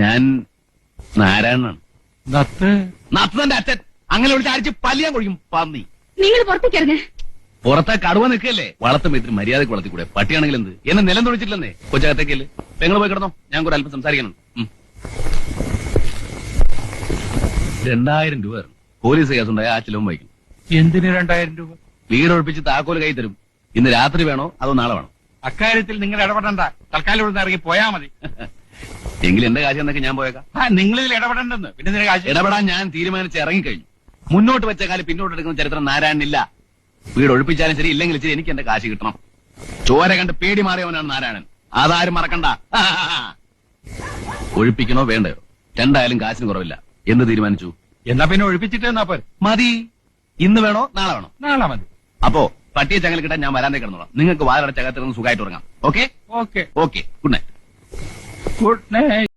ഞാൻ നാരായണനാണ്. നത്ത് നത്തന്റെ അച്ഛൻ. അങ്ങനെ വിളിച്ച് അടിച്ച് പല്ലിയാൻ കൊഴിക്കും പന്നി. നിങ്ങൾ പുറത്തേക്ക് ഇറങ്ങ. പുറത്തെ കടുവ നിൽക്കല്ലേ? വളർത്തുമ്പോ ഇത്തിരി മര്യാദക്ക് വളർത്തിക്കൂടെ? പട്ടിയാണെങ്കിൽ എന്ത്? എന്നെ നിലം തൊഴിച്ചിട്ടില്ലെന്നേ. കൊച്ചകത്തേക്കല്ലേ? പെങ്ങൾ പോയി കിടന്നോ, ഞാൻ കൂടെ അല്പം സംസാരിക്കണം. 2000 രൂപ പോലീസ് കേസുണ്ടായ ആ ചിലവും വഹിക്കും. എന്തിന് 2000 രൂപ? വീട് ഒഴിപ്പിച്ച് താക്കോല് കൈ തരും. ഇന്ന് രാത്രി വേണോ അതോ നാളെ വേണോ? അക്കാര്യത്തിൽ നിങ്ങൾ ഇടപെടണ്ട. തൽക്കാലം ഇവിടുന്ന് ഇറങ്ങി പോയാ മതി. എങ്കിൽ എന്റെ കാശ് എന്നൊക്കെ ഞാൻ പോയേക്കാം. നിങ്ങളിതിൽ ഇടപെടണ്ടെന്ന്. പിന്നെ ഇതിന് കാശ് ഇടപെടാൻ ഞാൻ തീരുമാനിച്ച് ഇറങ്ങിക്കഴിഞ്ഞു. മുന്നോട്ട് വെച്ച കാലം പിന്നോട്ട് എടുക്കുന്ന ചരിത്രം നാരായണനില്ല. വീട് ഒഴിപ്പിച്ചാലും ശരി, ഇല്ലെങ്കിൽ ശരി, എനിക്ക് എന്റെ കാശ് കിട്ടണം. ചോര കണ്ട് പേടി മാറിയവനാണ് നാരായണൻ. അതാരും മറക്കണ്ട. ഒഴിപ്പിക്കണോ വേണ്ടയോ? രണ്ടായാലും കാശിന് കുറവില്ല. എന്ന് തീരുമാനിച്ചു. എന്നാ പിന്നെ ഒഴിപ്പിച്ചിട്ട് എന്നാ പോരെ? മതി. ഇന്ന് വേണോ നാളെ വേണോ? നാളെ മതി. അപ്പോ പട്ടിയെ ചങ്ങല കിട്ടാൻ ഞാൻ വരാതെ കിടന്നോളാം. നിങ്ങൾക്ക് വാതിലടച്ചകത്തിരുന്ന് സുഖമായിട്ട് ഉറങ്ങാം. Okay okay. Okay. Good night. Good night.